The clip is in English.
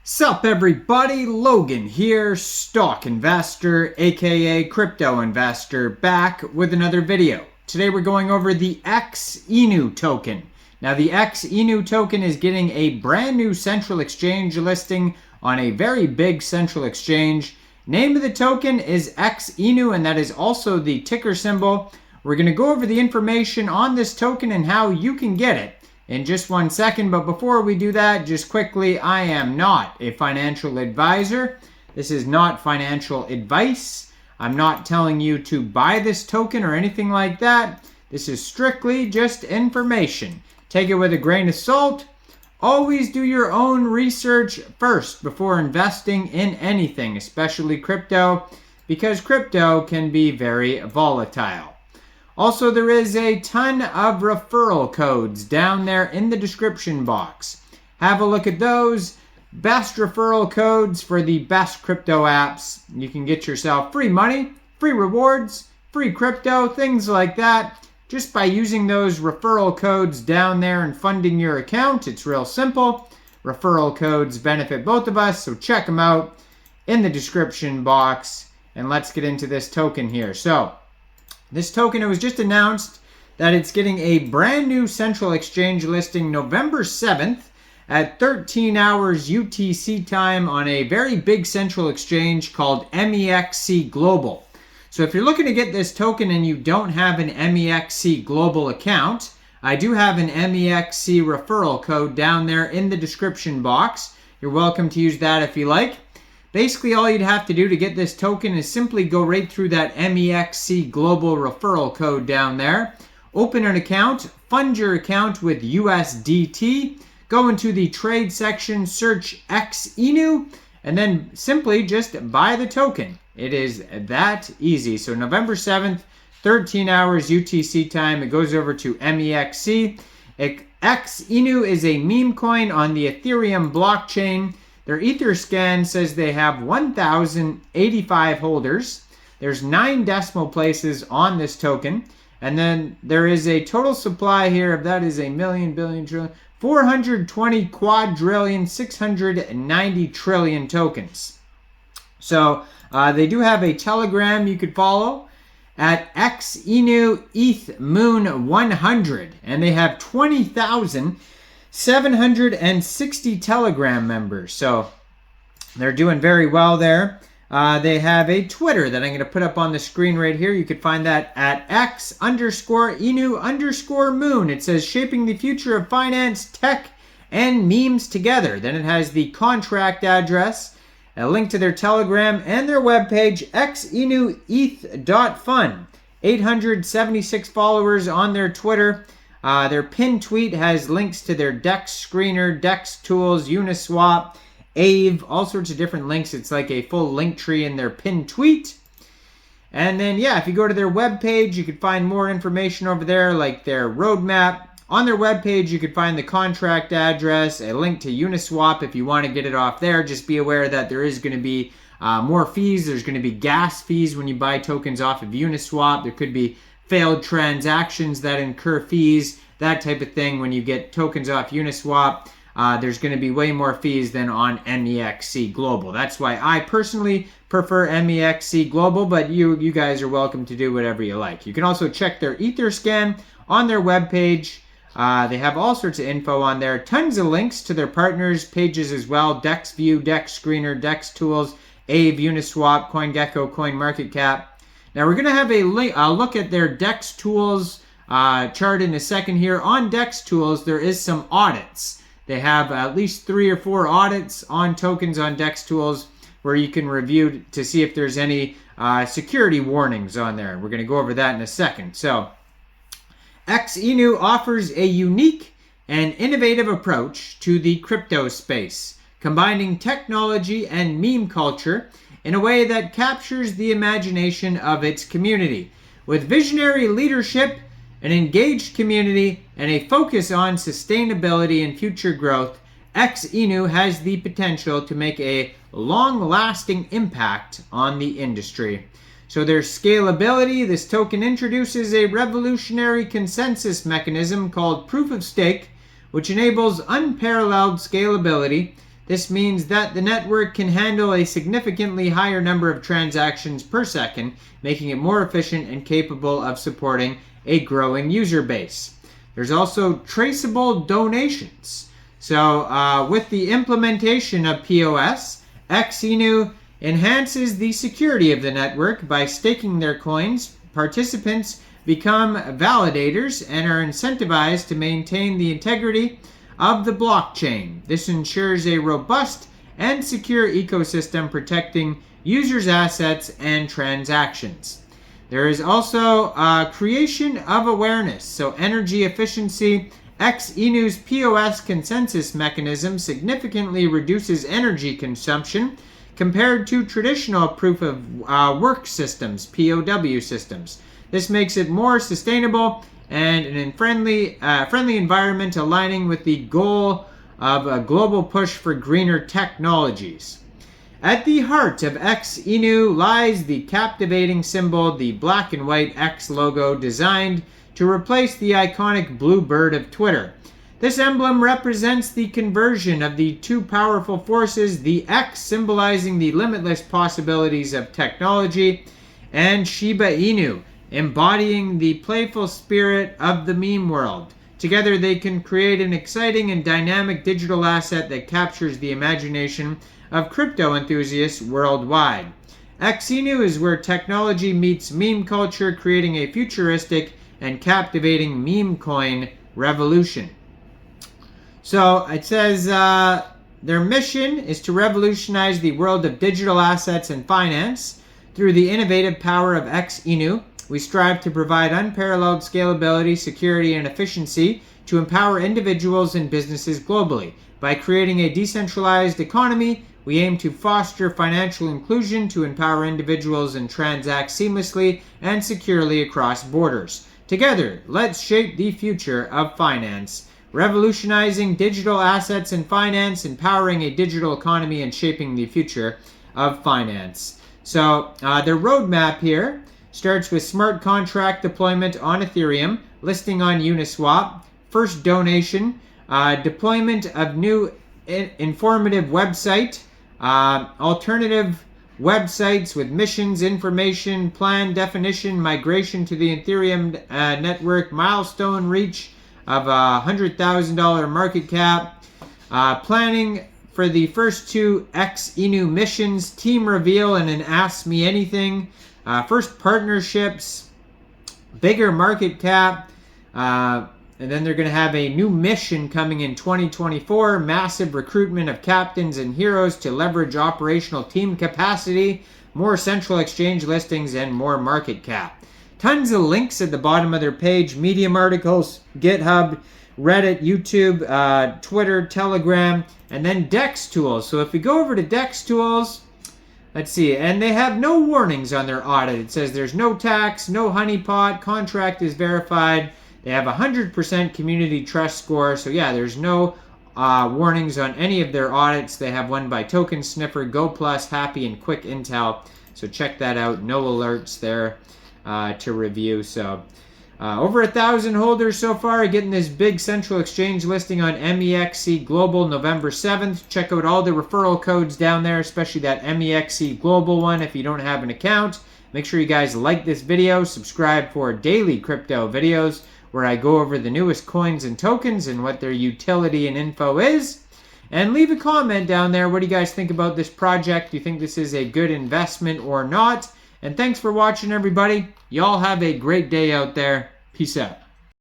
Sup everybody, Logan here, stock investor, aka crypto investor, back with another video. Today we're going over the Xinu token. Now the Xinu token is getting a brand new central exchange listing on a very big central exchange. Name of the token is Xinu, and that is also the ticker symbol. We're going to go over the information on this token and how you can get it in just 1 second, but before we do that, just quickly, I am not a financial advisor. This is not financial advice. I'm not telling you to buy this token or anything like that. This is strictly just information. Take it with a grain of salt. Always do your own research first before investing in anything, especially crypto, because crypto can be very volatile. Also, there is a ton of referral codes down there in the description box. Have a look at those. Best referral codes for the best crypto apps. You can get yourself free money, free rewards, free crypto, things like that. Just by using those referral codes down there and funding your account. It's real simple. Referral codes benefit both of us, so check them out in the description box. And let's get into this token here. So, this token, it was just announced that it's getting a brand new central exchange listing November 7th at 13 hours UTC time on a very big central exchange called Mexc Global. So if you're looking to get this token and you don't have an Mexc Global account, I do have an Mexc referral code down there in the description box. You're welcome to use that if you like. Basically, all you'd have to do to get this token is simply go right through that Mexc Global referral code down there. Open an account, fund your account with USDT, go into the trade section, search Xinu, and then simply just buy the token. It is that easy. So November 7th, 13 hours UTC time, it goes over to Mexc. Xinu is a meme coin on the Ethereum blockchain. Their Etherscan says they have 1,085 holders. There's 9 decimal places on this token. And then there is a total supply here of, that is a million, billion, trillion, 420 quadrillion, 690 trillion tokens. So they do have a Telegram you could follow at Xinu ETH Moon 100. And they have 20,760 Telegram members. So they're doing very well there. They have a Twitter that I'm going to put up on the screen right here. You could find that at X_Inu_Moon. It says shaping the future of finance, tech, and memes together. Then it has the contract address, a link to their Telegram, and their webpage, xinueth.fun. 876 followers on their Twitter. Their pinned tweet has links to their DEX screener, DEX tools, Uniswap, Aave, all sorts of different links. It's like a full link tree in their pinned tweet. And then, yeah, if you go to their webpage, you could find more information over there, like their roadmap. On their webpage, you could find the contract address, a link to Uniswap if you want to get it off there. Just be aware that there is going to be more fees. There's going to be gas fees when you buy tokens off of Uniswap. There could be failed transactions that incur fees, that type of thing. When you get tokens off Uniswap, there's going to be way more fees than on Mexc Global. That's why I personally prefer Mexc Global, but you guys are welcome to do whatever you like. You can also check their Etherscan on their webpage. They have all sorts of info on there. Tons of links to their partners pages as well. DexView, DEX Screener, DEX Tools, Aave, Uniswap, CoinGecko, CoinMarketCap. Now we're going to have a look at their DEX Tools chart in a second here. On DEX Tools, there is some audits. They have at least 3 or 4 audits on tokens on DEX Tools where you can review to see if there's any security warnings on there. We're going to go over that in a second. So, Xinu offers a unique and innovative approach to the crypto space, combining technology and meme culture in a way that captures the imagination of its community. With visionary leadership, an engaged community, and a focus on sustainability and future growth, Xinu has the potential to make a long-lasting impact on the industry. So their scalability, this token introduces a revolutionary consensus mechanism called proof of stake, which enables unparalleled scalability. This means that the network can handle a significantly higher number of transactions per second, making it more efficient and capable of supporting a growing user base. There's also traceable donations. So with the implementation of POS, Xinu enhances the security of the network by staking their coins. Participants become validators and are incentivized to maintain the integrity of the blockchain. This ensures a robust and secure ecosystem protecting users' assets and transactions. There is also creation of awareness. So energy efficiency. Xinu's POS consensus mechanism significantly reduces energy consumption compared to traditional proof of work systems, POW systems. This makes it more sustainable and a friendly environment, aligning with the goal of a global push for greener technologies. At the heart of Xinu lies the captivating symbol, the black and white X logo, designed to replace the iconic blue bird of Twitter. This emblem represents the conversion of the two powerful forces, the X symbolizing the limitless possibilities of technology, and Shiba Inu, embodying the playful spirit of the meme world. Together they can create an exciting and dynamic digital asset that captures the imagination of crypto enthusiasts worldwide. Xinu is where technology meets meme culture, creating a futuristic and captivating meme coin revolution. So it says their mission is to revolutionize the world of digital assets and finance. Through the innovative power of Xinu, we strive to provide unparalleled scalability, security, and efficiency to empower individuals and businesses globally. By creating a decentralized economy, we aim to foster financial inclusion to empower individuals and transact seamlessly and securely across borders. Together, let's shape the future of finance. Revolutionizing digital assets and finance, empowering a digital economy, and shaping the future of finance. So their roadmap here starts with smart contract deployment on Ethereum, listing on Uniswap, first donation, deployment of new informative website, alternative websites with missions, information, plan, definition, migration to the Ethereum network, milestone reach of $100,000 market cap, planning for the first two Xinu missions, team reveal and an Ask Me Anything, first partnerships, bigger market cap, and then they're going to have a new mission coming in 2024, massive recruitment of captains and heroes to leverage operational team capacity, more central exchange listings, and more market cap. Tons of links at the bottom of their page, Medium articles, GitHub, Reddit, YouTube, Twitter, Telegram, and then DEX tools. So if we go over to DEX tools, let's see, and they have no warnings on their audit. It says there's no tax, no honeypot, contract is verified. They have 100% community trust score. So yeah, there's no warnings on any of their audits. They have one by Token Sniffer, Go Plus, Happy, and Quick Intel. So check that out. No alerts there to review. So over 1,000 holders so far, getting this big central exchange listing on MEXC Global November 7th. Check out all the referral codes down there, especially that MEXC Global one if you don't have an account. Make sure you guys like this video, subscribe for daily crypto videos where I go over the newest coins and tokens and what their utility and info is. And leave a comment down there. What do you guys think about this project? Do you think this is a good investment or not? And thanks for watching, everybody. Y'all have a great day out there. Peace out.